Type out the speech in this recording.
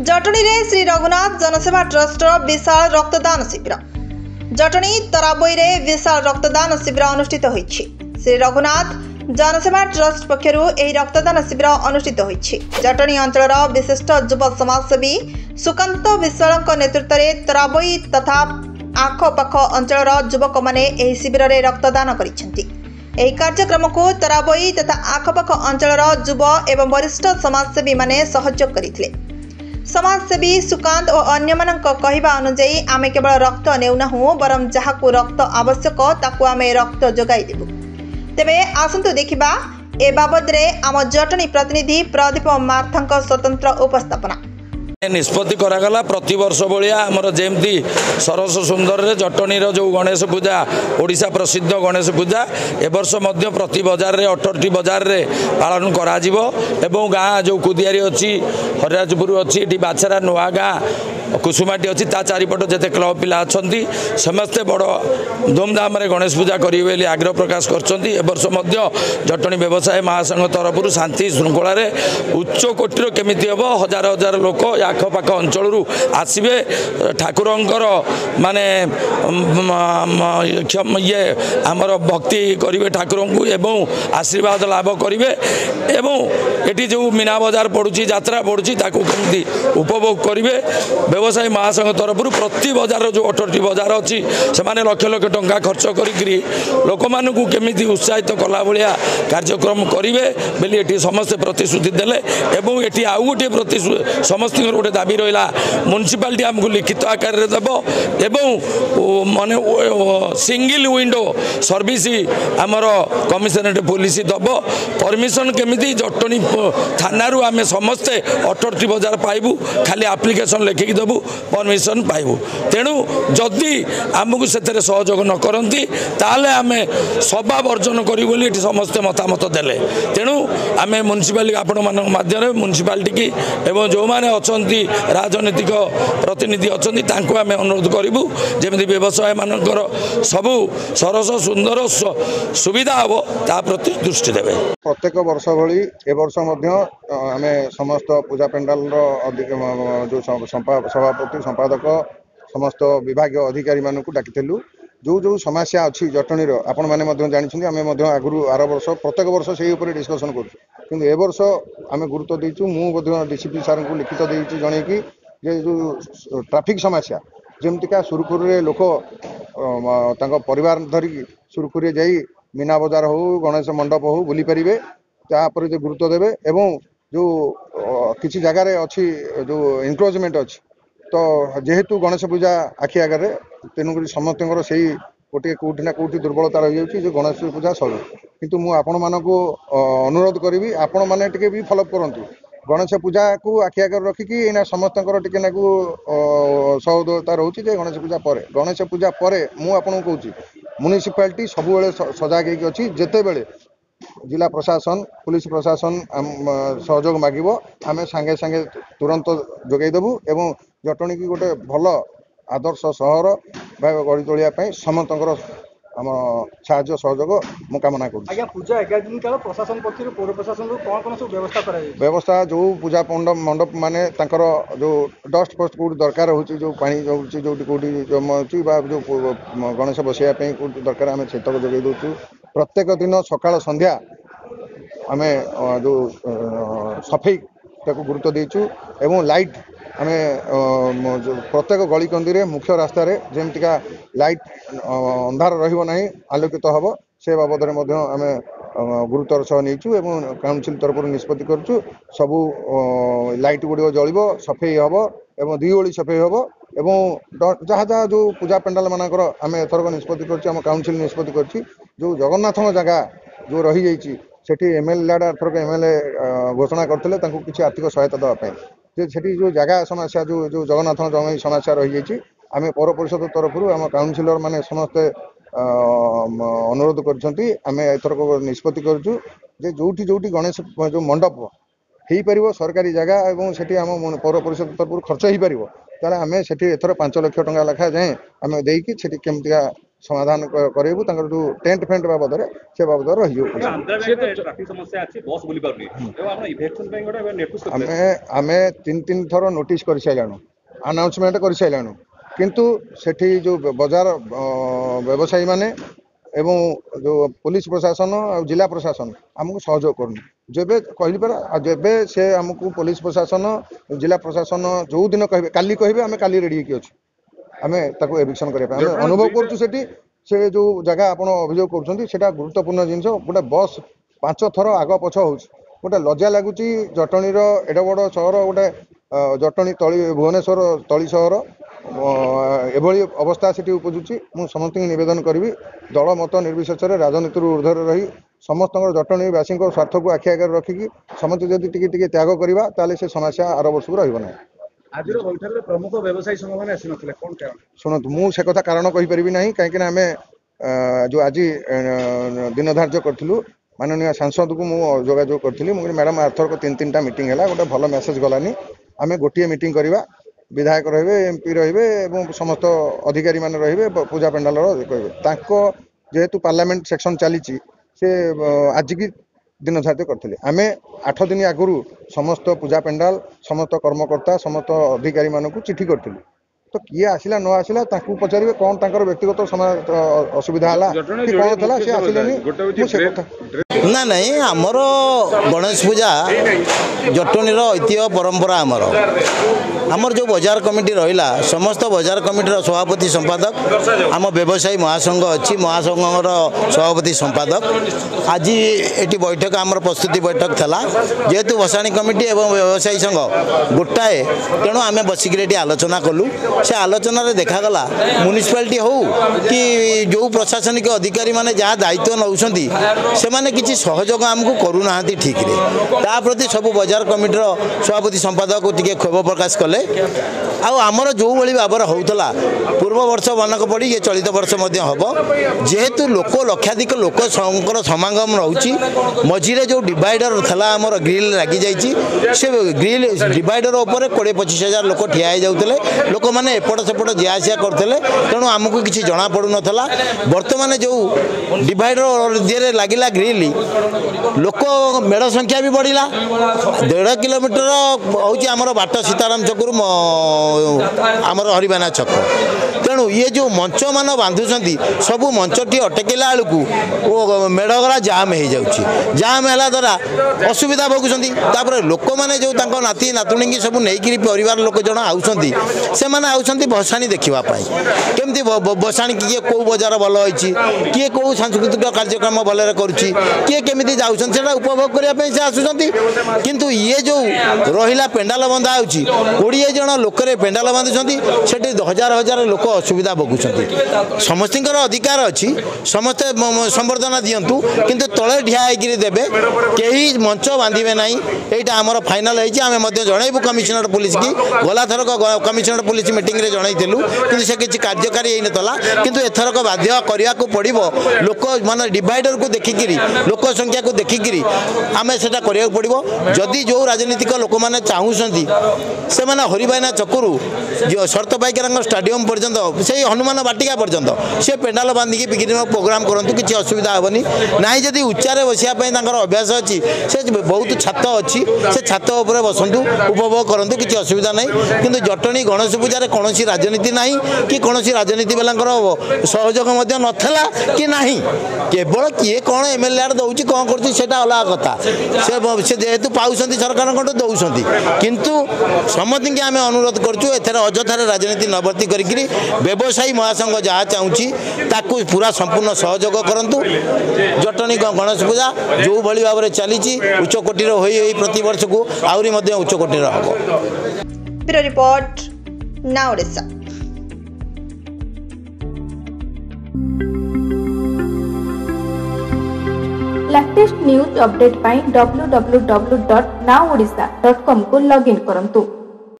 जटणी रे श्री रघुनाथ जनसेवा ट्रस्ट विशाल रक्तदान शिविर। जटणी तराबई रे विशाल रक्तदान शिविर अनुष्ठित होइछि। श्री रघुनाथ जनसेवा ट्रस्ट पक्षरु एही रक्तदान शिविर अनुष्ठित होइछि। जटणी अंचलर विशिष्ट युव समाजसेवी सुकांत विश्वालଙ୍କ नेतृत्वरे तराबई तथा आखपाख अंचलर युवक माने एही शिविर रे रक्तदान करिसेंति। एही कार्यक्रम को तराबई तथा आखपाख अंचलर युव एवं वरिष्ठ समाजसेवी माने सहयोग करिथिले। समाजसेवी सुकांत और अन्य कहवा अनुजाई आमे केवल रक्त नेउनाहु बरम जहाकु रक्त आवश्यक ताकु आमे रक्त जोगाई देबु। तेबे आसंतु देखिबा ए बाबद रे आम जटणी प्रतिनिधि प्रदीप मार्थांक स्वतंत्र उपस्थापना। निष्पत्ति करागला प्रति वर्ष भाया आमर जमती सरस सुंदर रे जटणीर जो गणेश पूजा ओडिशा प्रसिद्ध गणेश पूजा ए वर्ष मध्य प्रति बजार रे 18टी बजार रे पालन करा जिवो एवं गाँ जो कुदियारी अच्छी हरिराजपुर अच्छी ये बाछरा नुआ गाँ कुसुमाटी अच्छी ता चारिपट जिते क्लब पिला अच्छा समस्ते बड़ धूमधाम रे गणेश पूजा करेंगे आग्रह प्रकाश कर जटणी व्यवसाय महासंघ तरफ शांति श्रृंखला उच्च कोटीर केमिति हम हजार हजार लोक आखपाख अंचल आसवे ठाकुरंकर माने ये आमर भक्ति करेंगे ठाकुर को एवं आशीर्वाद लाभ करेंगे एवं एटी जो मीना बजार पड़ुची यात्रा पड़ुची ताकू केमती उपभोग करेंगे। व्यवसाय महासंघ तरफ प्रति बजार जो 18टी बजार अच्छी से लक्ष लक्ष टंका खर्च करी लोक मानू केमिति उत्साहित कला भाया कार्यक्रम करेंगे बोली ये समस्ते प्रतिश्रुति देले एवं ये आउ गोटे समस्त गोटे दाबी रहा म्युनिसिपालिटी आमको लिखित आकार देव एवं माने सिंगल विंडो सर्विस आमर कमिशनरेट पुलिस दब परमिशन केमिति जटणी थाना आम समस्ते 18टी बजार पाइबू खाली एप्लिकेशन लिखिकी देबू परमिशन पाइबू। तेणु जदि आमको से सहयोग न करती ताले आम सभा वर्जन करूँ बोली समस्ते मतामत देले। तेणु आम म्युनिसिपालिटी आपण मान माध्यम म्युनिसिपालिटी की एवं जो मैंने अच्छा राजनीतिक प्रतिनिधि अच्छा आम अनुरोध करूँ जमी व्यवसाय मानकर सबू सरस सुंदर सुविधा हम ता प्रति दृष्टि देवे। प्रत्येक वर्ष भली ए वर्ष आम समस्त पूजा पेंडाल जो सभापति संपादक समस्त विभाग अधिकारी मानक डाकिलु जो जो समस्या अच्छी जटणीर आपण मैंने जानी आम आगु आर वर्ष प्रत्येक वर्ष से डिस्कसन करूँ ए वर्ष आम गुरुत्व देचु मु डीसीपी सार को लिखित देती जन कि जो ट्राफिक समस्या जमतीका सुरखुर लोक परिवार धरिकी सुरखुरी जाई मीना बजार हो गणेश मंडप हो बुली पारे तापर जो गुरुत्व देवे एवं जो किसी जगार अच्छी जो एनक्रोचमेंट अच्छी तो जेहेतु गणेश पूजा आखि आगे तेणुक समस्त से गोटे कौटी ना कौटी दुर्बलता रही जाऊँगी जो गणेश पूजा सरू किंतु मु आपण मानक अनुरोध करी आपण मैंने भी फॉलोअप करूँ गणेश पूजा को आखि आगे रखिकी एना समस्त टिके नाकू सहृदयता रोचे गणेश पूजा पर मुझे कहूँ म्युनिसिपालिटी सब सजाग अच्छी जिते बड़े जिला प्रशासन पुलिस प्रशासन सहयोग मागिब आम सांगे सांगे तुरंत जोगेदेबू एवं जटणी की गोटे भल आदर्श सहर गढ़ी तोलिया समस्त आम साहाय्य सहयोग मु कामना करूँ। पूजा 11 दिन काल प्रशासन पक्ष पौर प्रशासन कौन सब व्यवस्था जो पूजा मंडप माने तांकर जो डस्ट फस्ट कौट दरकार हो जो पानी जो कौटी जमा हो जो गणेश बसैया कौट दरकार आम सेतक जोगे दूँ। प्रत्येक दिन सकाळ संध्या आम जो सफाई ताको गुरुत्व देचु एवं लाइट आम प्रत्येक गली कंदी रे मुख्य रास्ता रे जेमतिका लाइट अंधार रहिबो नाही आलोकित हबो से बाबद आम गुरुत्वर सह नहीं एवं काउंसिल तरफ निष्पत्ति करूँ सबू लाइट गुड़िक जलिब सफाई हम एवं दी ओली सफाई हम एवं जहाँ जहाँ जो पूजा पेंडाल मानकर आम एथरक निष्पत्ति कर काउंसिल निष्पत्ति कर जो जगन्नाथ जगह जो रही जाइए सेठी एमएलए एथरक एमएलए घोषणा करते किसी आर्थिक सहायता देवाई सेठी जो जगह समस्या जो जो जगन्नाथ जगह समस्या रही जाइए आम पौर परिषद तरफ आम काउंसिलर माने समस्ते अनुरोध करें एथरक निष्पत्ति करूँ जोटी जोटी गणेश जो मंडप हो पार सरकारी जगह एवं से आम पौर परिषद तरफ खर्च हो पार ताले आम से एथर 5 लाख टंका लेखा जाए आम देकी केमतिका समाधान करेबू जो टेंट फेंट बाबद से बाबद रही आम 3 थर नोटिस कर सारू अनाउंसमेंट कर सारू किंतु सेठी जो बाजार व्यवसायी माने एवं जो पुलिस प्रशासन और जिला प्रशासन आमको सहयोग करूँ जेबे कहली पर जेबे से आमको पुलिस प्रशासन जिला प्रशासन जो दिन कहे काली कहे आम काली रेडी कि अच्छे आम एविक्शन करने अनुभव करूँ से जो जगह आप अभियोग कर गुरुत्वपूर्ण जिन गोटे बस 5 थर आग पछ हो गोटे लज्जा लगुच जटणी एडे बड़ सहर गोटे जटणी तली भुवनेश्वर तली सहर एभली अवस्था से उपजुची मु समस्त निवेदन करी दल मत निर्विशेष राजनीति ऊर्धर रही समस्त जटणीवासी स्वार्थ को आखि आगे रखिकी समस्त जदि टिके त्याग करवा ताले से समस्या आर वर्ष को रही ना प्रमुख व्यवसायी संघ मैंने शुणु मु से कथा कारण कहीपरि ना कहीं आम जो आज दिन धार्य करूँ माननीय सांसद को मुझे करी मैडम आर्थरक 3-3टा मीटिंग है गोटे भल मेसेज गलानी आम गोटे मीटिंग करवा विधायक रही एमपी रही समस्त अधिकारी मान रही पूजा पेंडाल कहे जेहेतु पार्लियामेंट सेक्शन चली से आज की दिन धार्य करते आम 8 दिन आगु समस्त पूजा पेंडाल समस्त कर्मकर्ता समस्त अधिकारी मानक चिठी करूँ तो किए आसला न आसला पचारे कौन तर व्यक्तिगत असुविधा है कि कौन था सी आसिले ना नहीं आमर गणेश पूजा जटणी ऐतिह्य परंपरा आमर जो बाजार कमिटी रहा समस्त बाजार कमिटी सभापति संपादक आम व्यवसायी महासंघ अच्छी महासंघर सभापति संपादक आज ये बैठक आमर प्रस्तुति बैठक थला जेहेतु भसाणी कमिटी एवं व्यवसायी संघ गोटाए तेणु आम बसिक आलोचना कलु से आलोचन देखागला म्युनिसिपालिटी हो कि जो प्रशासनिक अधिकारी माने जहाँ दायित्व नौकरी से किसी सहयोग आमको करूना ठीक रे प्रति सब बाजार कमिटीर सभापति संपादक टी क्षोभ प्रकाश कले आमर जो भाई भाव होता पूर्व वर्ष मानक पड़ी ये चलित वर्ष हम जेहेतु लोक लक्षाधिक लोक समागम रोची मझीरे जो डिवाइडर था आमर ग्रिल लगी जाइए से ग्रिल डिवाइडर उपर 20-25 हजार लोक ठिया जाते लोक मैंने एपट सेपट जिया आसिया करते तेणु आमको किसी जना पड़ू नाला बर्तमान जो डिवाइडर दिए लगिला ग्रिल लोक मेढ़ संख्या भी बढ़ला 1.5 किलोमीटर हूँ आमर बाट सीताराम छकु आमर हरिबाना छक तेणु ये जो मंच मान बांधुंट सबू मंचटी अटकेला बेलू मेढ़गरा जाम हो जाम है द्वारा असुविधा भोगुंट लोक मैंने जो नाती नातुणी सब नहीं परिवार लोक जन आउंट से भसाणी देखापी केमती भसाणी किए कौ बजार भल होती किए कौ सांस्कृतिक कार्यक्रम भल किए केमी जाऊँ उपभोग करने से आसुँच किंतु ये जो रहा पेंडाल बंधा हो 20 जन लोक पेंडाल बांधुंट से 1000 लोक असुविधा भोगुंट समस्त अधिकार अच्छी समस्ते संबर्धना दिंतु किंतु तले ठिया देवे कहीं मंच बांधे ना यहाँ आमर फाइनाल होमें जनइबू कमिशनर पुलिस की गला थरक कमिशनर पुलिस मीटिंग रे जनइलु कि से किसी कार्यकारी होता किंतु एथरक बाध्य करने को पड़ो लोक मान डिवाइडर को देखिकी लोक संख्या को देखिकी आम से पड़ो जदि जो राजनीतिक लोक मैंने चाहूँगी से हरिबाइना चकुरु जो शर्त पाइकर स्टाडियम पर्यंत से हनुमान बाटिका पर्यंत से पेंडाल बांधिकी विभिन्न प्रोग्राम करूँ किसी असुविधा हेनी ना जदि उच्चारे बसापी अभ्यास अच्छी से बहुत छात अच्छी से छात उपर बसतु उपभोग करूँ किसी असुविधा नहीं किंतु जटणी गणेश पूजार कौन राजनीति ना कि कौन राजनीति वाला सहयोग नाला कि ना केवल किए कौन एमएलए दौर कौन कर अलग कथा से जेहेतु पाँच सरकार दौरान किंतु समस्त आम अनुरोध करूँ अଯଥାରେ राजनीति नवर्ती करी व्यवसायी महासंघ जहाँ चाहूँगी ताकू पूरा संपूर्ण सहयोग करूँ जटणी गणेश पूजा जो भाई भाव में चली उच्चकोटीर हो प्रतिवर्ष को आहरी उच्चकोटीर हम। Bureau report Now Odisha. Latest news update पाई www.nowodisha.com को लॉगिन करंतु।